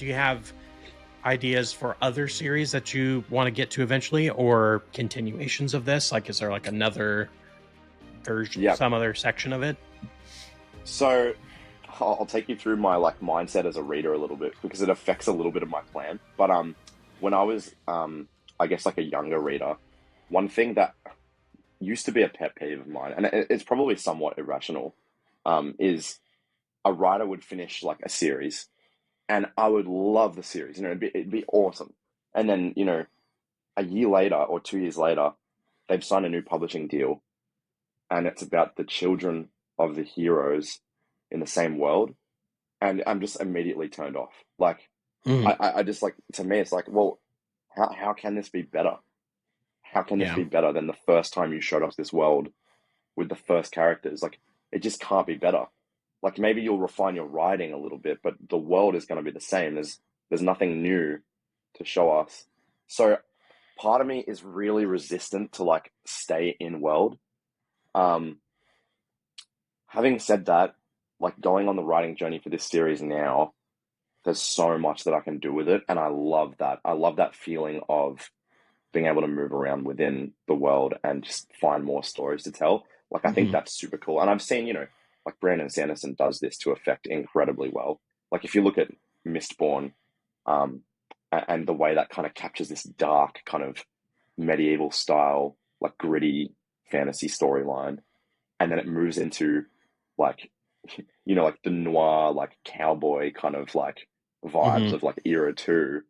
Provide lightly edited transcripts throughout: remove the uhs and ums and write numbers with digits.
do you have ideas for other series that you want to get to eventually, or continuations of this? Like, is there like another version, Yeah. some other section of it? So I'll take you through my like mindset as a reader a little bit because it affects a little bit of my plan. But when I was I guess like a younger reader, one thing that used to be a pet peeve of mine, and it's probably somewhat irrational, is a writer would finish like a series, and I would love the series. It'd be awesome. And then a year later or 2 years later, they've signed a new publishing deal, and it's about the children of the heroes in the same world, and I'm just immediately turned off. Like, Mm, I just like, to me, it's like, well, how can this be better? How can this yeah. be better than the first time you showed us this world with the first characters? Like, it just can't be better. Like, maybe you'll refine your writing a little bit, but the world is going to be the same. There's nothing new to show us. So part of me is really resistant to like stay in world. Um, Having said that, like going on the writing journey for this series now, there's so much that I can do with it, and I love that. I love that feeling of being able to move around within the world and just find more stories to tell. Like, I think Hmm. that's super cool. And I've seen, like Brandon Sanderson does this to effect incredibly well. Like, if you look at Mistborn, um, and the way that kind of captures this dark kind of medieval style, like gritty fantasy storyline, and then it moves into like, like the noir, like cowboy kind of like vibes Hmm. of like era two.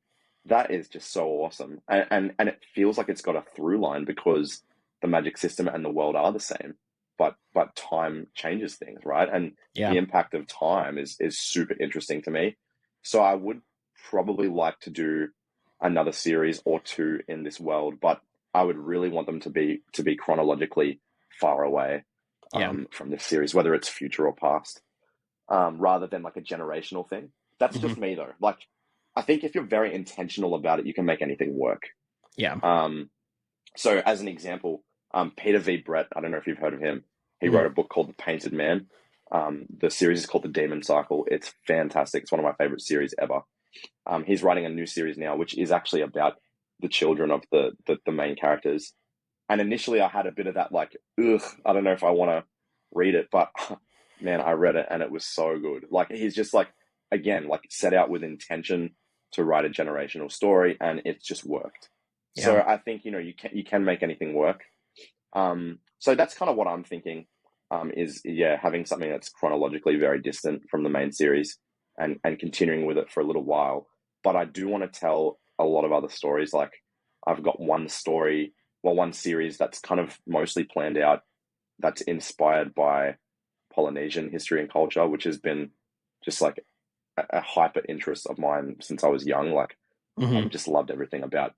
That is just so awesome, and it feels like it's got a through line because the magic system and the world are the same, but time changes things, right? And Yeah. the impact of time is super interesting to me. So I would probably like to do another series or two in this world, but I would really want them to be chronologically far away Yeah. from this series, whether it's future or past, rather than like a generational thing. That's Hmm. just me though. Like, I think if you're very intentional about it, you can make anything work. Yeah. Um, so, as an example, Peter V. Brett, I don't know if you've heard of him. He Hmm. wrote a book called The Painted Man. The series is called The Demon Cycle. It's fantastic. It's one of my favorite series ever. He's writing a new series now, which is actually about the children of the main characters. And initially, I had a bit of that, like, ugh, I don't know if I want to read it, but man, I read it and it was so good. Like, he's just like, again, like set out with intention to write a generational story, and it's just worked. Yeah. So I think you can make anything work. So that's kind of what I'm thinking. Is, yeah, having something that's chronologically very distant from the main series, and continuing with it for a little while. But I do want to tell a lot of other stories. Like, I've got one story, well, one series that's kind of mostly planned out, that's inspired by Polynesian history and culture, which has been just like a hyper interest of mine since I was young. Like, Hmm. I've just loved everything about.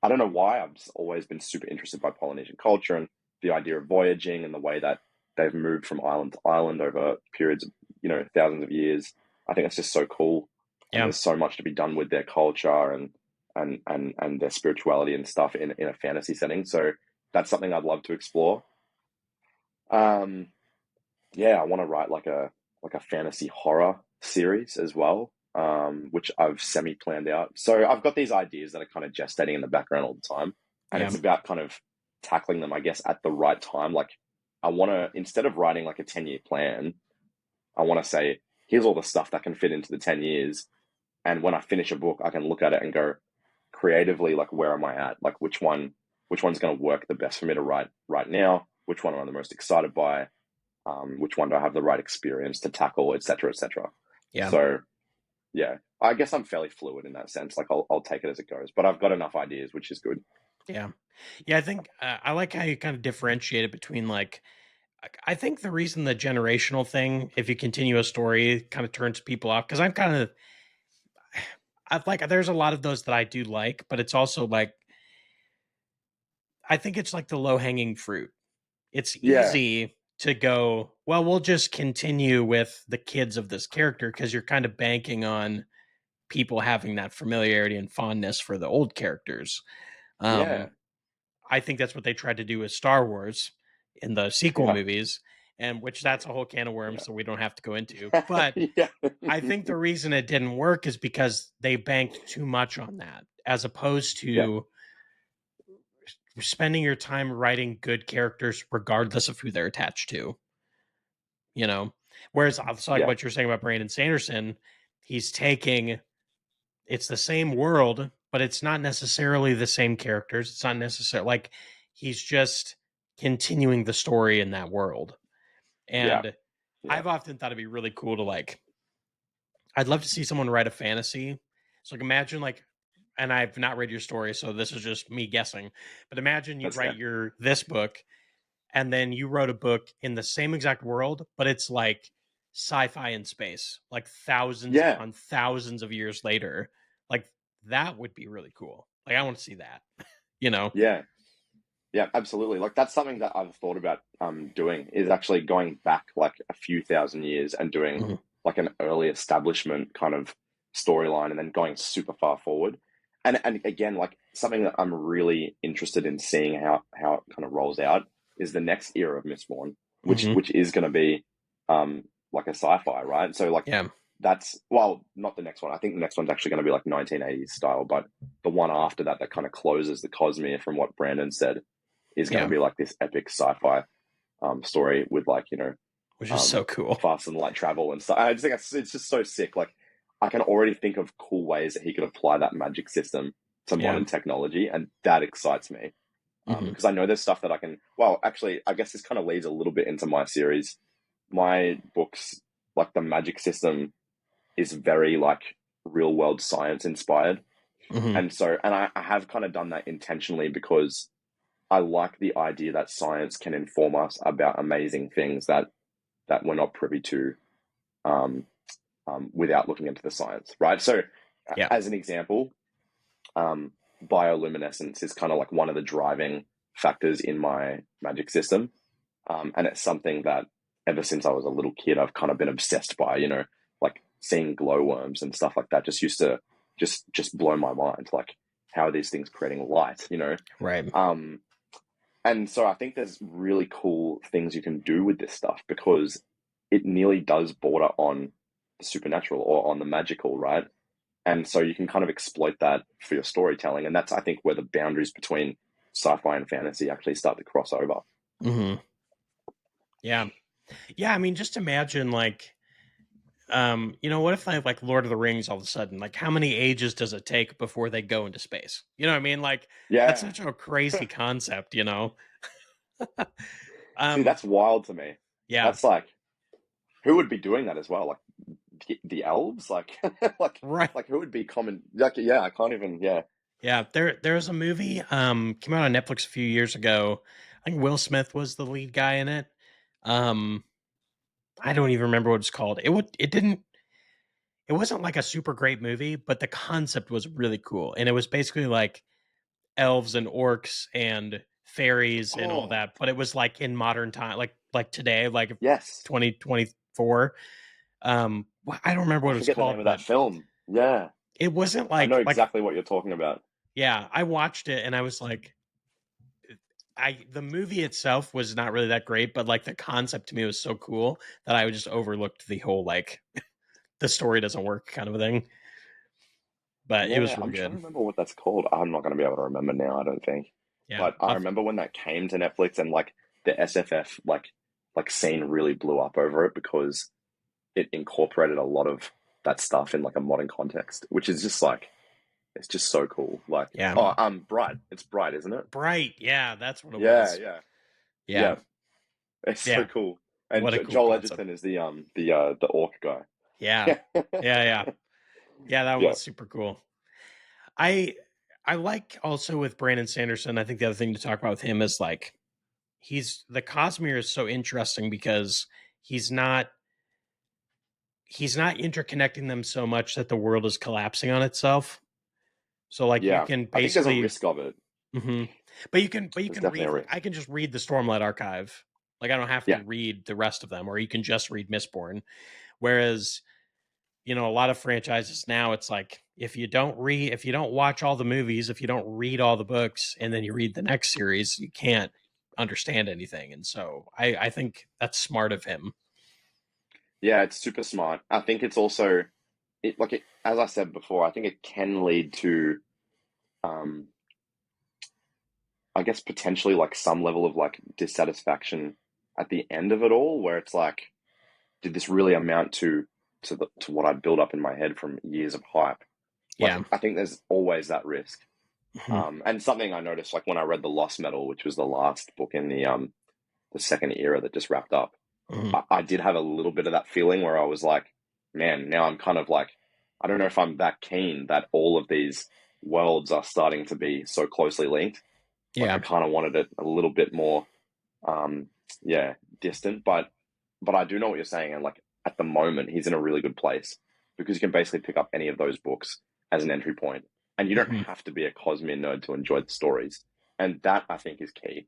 I don't know why, I've just always been super interested by Polynesian culture and the idea of voyaging and the way that they've moved from island to island over periods of, thousands of years. I think that's just so cool. And Yeah. there's so much to be done with their culture and their spirituality and stuff in a fantasy setting. So that's something I'd love to explore. Um, yeah, I want to write like a fantasy horror series as well, which I've semi planned out. So I've got these ideas that are kind of gestating in the background all the time, and Yeah. it's about kind of tackling them, I guess, at the right time. Like, I want to, instead of writing like a 10-year plan, I want to say, here's all the stuff that can fit into the 10 years, and when I finish a book, I can look at it and go creatively, like, where am I at? Like, which one's going to work the best for me to write right now? Which one am I the most excited by? Which one do I have the right experience to tackle, et cetera, et cetera. Yeah. So yeah, I guess I'm fairly fluid in that sense. Like, I'll take it as it goes, but I've got enough ideas, which is good. Yeah. Yeah. I think I like how you kind of differentiate it between like, I think the reason the generational thing, if you continue a story, kind of turns people off, because I'm kind of, I like, there's a lot of those that I do like, but it's also like, I think it's like the low hanging fruit. It's Yeah, easy to go, well, we'll just continue with the kids of this character because you're kind of banking on people having that familiarity and fondness for the old characters. yeah, Um, I think that's what they tried to do with Star Wars in the sequel yeah, movies. and which that's a whole can of worms, Yeah. so we don't have to go into. But Yeah. I think the reason it didn't work is because they banked too much on that, as opposed Yeah. to spending your time writing good characters regardless of who they're attached to, you know? Whereas it's like Yeah. what you're saying about Brandon Sanderson, he's taking it's the same world, but it's not necessarily the same characters. It's not necessarily like he's just continuing the story in that world. Yeah. And Yeah. I've often thought it'd be really cool to like I'd love to see someone write a fantasy. So like imagine like and I've not read your story, so this is just me guessing. But imagine you That's okay. write your this book and then you wrote a book in the same exact world, but it's like sci-fi in space, like thousands Yeah. upon thousands of years later. Like that would be really cool. Like I want to see that, you know. Yeah. Yeah, absolutely. Like that's something that I've thought about doing is actually going back like a few thousand years and doing Mhm. like an early establishment kind of storyline and then going super far forward. And again, like something that I'm really interested in seeing how it kind of rolls out is the next era of Mistborn, Mhm. which is going to be like a sci-fi, right? So like Yeah. that's well, not the next one. I think the next one's actually going to be like 1980s style, but the one after that that kind of closes the Cosmere from what Brandon said is going to Yeah. be like this epic sci-fi story with like Which is so um, cool. fast and light travel and stuff. I just think it's just so sick. Like I can already think of cool ways that he could apply that magic system to Yeah. modern technology, and that excites me Mhm. because I know there's stuff that I can. Well, actually, I guess this kind of leads a little bit into my series. My books, like the magic system, is very like real world science inspired, Mhm. and I have kind of done that intentionally because I like the idea that science can inform us about amazing things that we're not privy to um, without looking into the science, right? So, Yeah. as an example, um, bioluminescence is kind of like one of the driving factors in my magic system, and it's something that ever since I was a little kid, I've kind of been obsessed by. Like seeing glowworms and stuff like that just used to just blow my mind. Like how are these things creating light? Right. Um, And so I think there's really cool things you can do with this stuff because it nearly does border on the supernatural or on the magical, right? And so you can kind of exploit that for your storytelling. And that's, I think, where the boundaries between sci-fi and fantasy actually start to cross over. Mhm. Yeah. Yeah, I mean just imagine like what if I have like Lord of the Rings all of a sudden? Like how many ages does it take before they go into space? You know what I mean? Like that's Yeah. such a crazy concept, you know? See, um that's wild to me. yeah, That's like, who would be doing that as well? Like the elves? Like, like, right. like who would be common? Like, yeah, I can't even, yeah. Yeah, there's a movie came out on Netflix a few years ago. I think Will Smith was the lead guy in it. Um I don't even remember what it's called. It wasn't like a super great movie, but the concept was really cool. And it was basically like elves and orcs and fairies and all Oh, that, but it was like in modern time, like today, like yes. 2024. I don't remember I what it was forget the name called, of that but film. Yeah. it wasn't I know like exactly what you're talking about. yeah, I watched it and I was like I the movie itself was not really that great, but like the concept to me was so cool that I just overlooked the whole like the story doesn't work kind of a thing. But it Yeah, was really I'm trying to good. remember what that's called. I'm not going to be able to remember now, I don't think. Yeah. But I remember when that came to Netflix and like the SFF like scene really blew up over it because it incorporated a lot of that stuff in like a modern context, which is just like it's just so cool. Like, Yeah. oh, Bright. It's Bright, isn't it? Bright. Yeah, that's what it Yeah, was. yeah, Yeah. yeah. It's so Yeah. cool. And What a cool Joel concept. Edgerton is the orc guy. Yeah. Yeah, yeah. Yeah, that Yeah, was super cool. I I like also with Brandon Sanderson, I think the other thing to talk about with him is like he's the Cosmere is so interesting because he's not he's not interconnecting them so much that the world is collapsing on itself. So like you yeah. can I think there's a basically risk of it. but you There's can definitely read a like I risk. can just read the Stormlight archive. Like I don't have to Yeah, read the rest of them or you can just read Mistborn. Whereas a lot of franchises now it's like if you don't watch all the movies, if you don't read all the books and then you read the next series, you can't understand anything. And so I think that's smart of him. Yeah, it's super smart. I think it's also as I said before, I think it can lead to um I guess potentially like some level of like dissatisfaction at the end of it all, where it's like, did this really amount to what I'd built up in my head from years of hype? Yeah. Like I think there's always that risk. Hmm. And something I noticed like when I read The Lost Metal, which was the last book in the second era that just wrapped up, Hmm. I did have a little bit of that feeling where I was like, man, now I'm kind of like, I don't know if I'm that keen that all of these worlds are starting to be so closely linked. Like I Yeah. kind of wanted it a little bit more, um, yeah, distant. But I do know what you're saying, and like at the moment, he's in a really good place because you can basically pick up any of those books as an entry point, and you don't Hmm. have to be a Cosmere nerd to enjoy the stories, and that I think is key.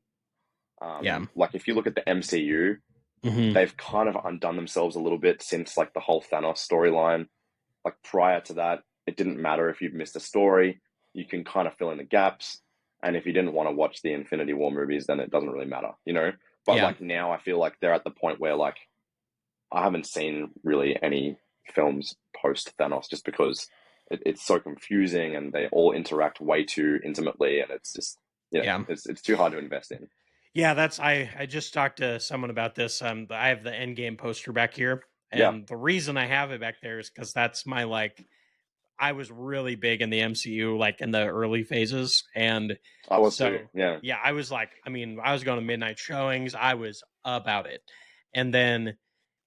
Yeah. Like if you look at the MCU, Hmm. they've kind of undone themselves a little bit since like the whole Thanos storyline. Like prior to that, it didn't matter if you've missed a story, you can kind of fill in the gaps. And if you didn't want to watch the Infinity War movies, then it doesn't really matter, you know? But Yeah. like now I feel like they're at the point where like I haven't seen really any films post Thanos just because it's so confusing and they all interact way too intimately and it's just Yeah. it's too hard to invest in. Yeah, that's I just talked to someone about this. I have the Endgame poster back here, Yeah, and the reason I have it back there is because that's my like. I was really big in the MCU, like in the early phases, and I was too. so Yeah, yeah, I was like, I mean, I was going to midnight showings. I was about it, and then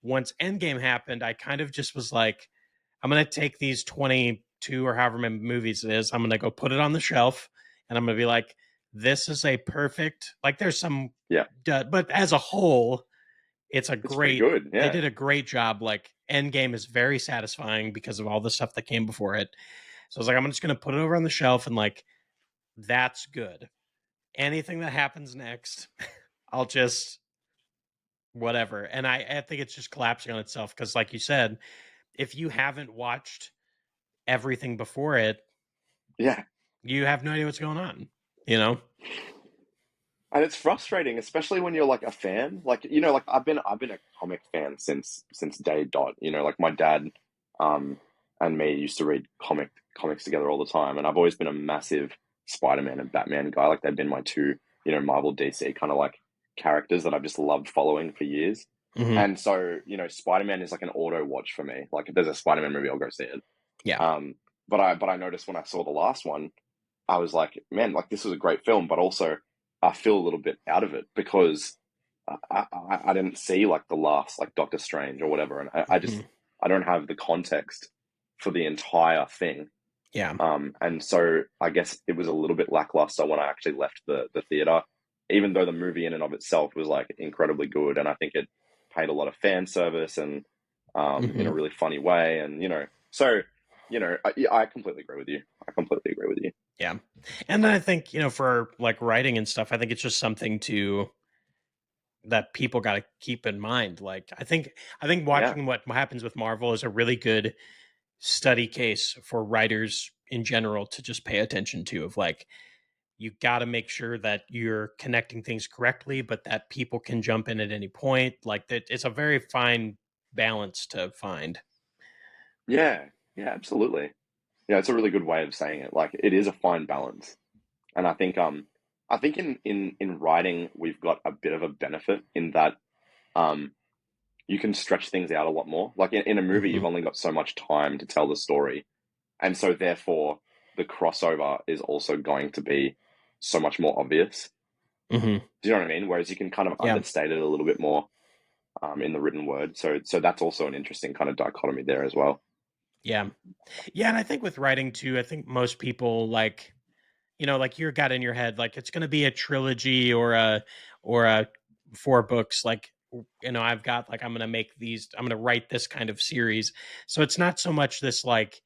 once Endgame happened, I kind of just was like, I'm gonna take these 22 or however many movies it is. I'm gonna go put it on the shelf, and I'm gonna be like, this is a perfect. Like, there's some, yeah, but as a whole, it's a it's pretty great. good. They Yeah, did a great job. Like, Endgame is very satisfying because of all the stuff that came before it. So I was like, I'm just gonna put it over on the shelf, and like, that's good. Anything that happens next, I'll just whatever. And I think it's just collapsing on itself because, like you said, if you haven't watched everything before it, yeah. you have no idea what's going on. You know? And it's frustrating, especially when you're like a fan. Like, you know, like I've been a comic fan since day dot. You know, like my dad um and me used to read comics together all the time. And I've always been a massive Spider-Man and Batman guy. Like they've been my two, Marvel DC kind of like characters that I've just loved following for years. Hmm. And so, Spider-Man is like an auto watch for me. Like if there's a Spider-Man movie, I'll go see it. Yeah. Um, but I noticed when I saw the last one, I was like, man, like this was a great film, but also I feel a little bit out of it because I didn't see like the last like Doctor Strange or whatever, and I Hmm. just I don't have the context for the entire thing. Yeah. And so I guess it was a little bit lackluster when I actually left the theater, even though the movie in and of itself was like incredibly good, and I think it paid a lot of fan service and in Hmm. a really funny way, and so I completely agree with you. I completely agree with you. Yeah. And then I think, for like writing and stuff, I think it's just something to that people got to keep in mind. Like, I think Yeah. watching what happens with Marvel is a really good study case for writers in general to just pay attention to, of like, you got to make sure that you're connecting things correctly, but that people can jump in at any point. Like, that it's a very fine balance to find. Yeah, yeah, absolutely. Yeah, it's a really good way of saying it. Like it is a fine balance. And I think in writing we've got a bit of a benefit in that um you can stretch things out a lot more. Like in a movie Hmm. you've only got so much time to tell the story. And so therefore the crossover is also going to be so much more obvious. Hmm. Do you know what I mean? Whereas you can kind of Yeah. understate it a little bit more in the written word. So that's also an interesting kind of dichotomy there as well. Yeah. Yeah. And I think with writing too, I think most people like, like you're got in your head, like it's going to be a trilogy or a four books. Like, I've got like, I'm going to write this kind of series. So it's not so much this like,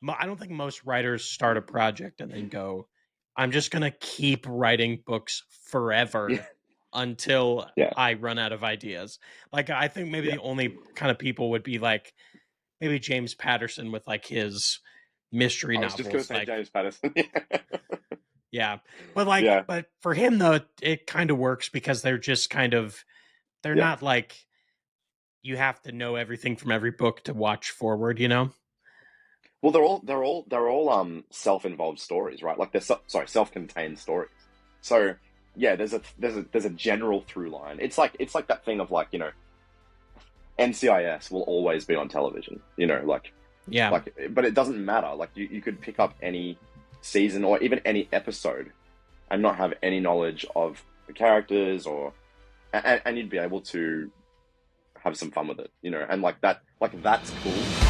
I don't think most writers start a project and then go, I'm just going to keep writing books Yeah. forever until Yeah. I run out of ideas. Like, I think maybe Yeah. the only kind of people would be like, maybe James Patterson with like his mystery I was just gonna novels. say Like, James Patterson. Yeah. Yeah, But for him though, it kind of works because they're just kind of, they're yeah. not like you have to know everything from every book to watch forward, you know? Well, they're all self-involved stories, right? Like sorry, self-contained stories. So yeah, there's a general through line. It's like that thing of like, NCIS will always be on television, Yeah. but it doesn't matter. Like you could pick up any season or even any episode and not have any knowledge of the characters and you'd be able to have some fun with it, and like that's cool.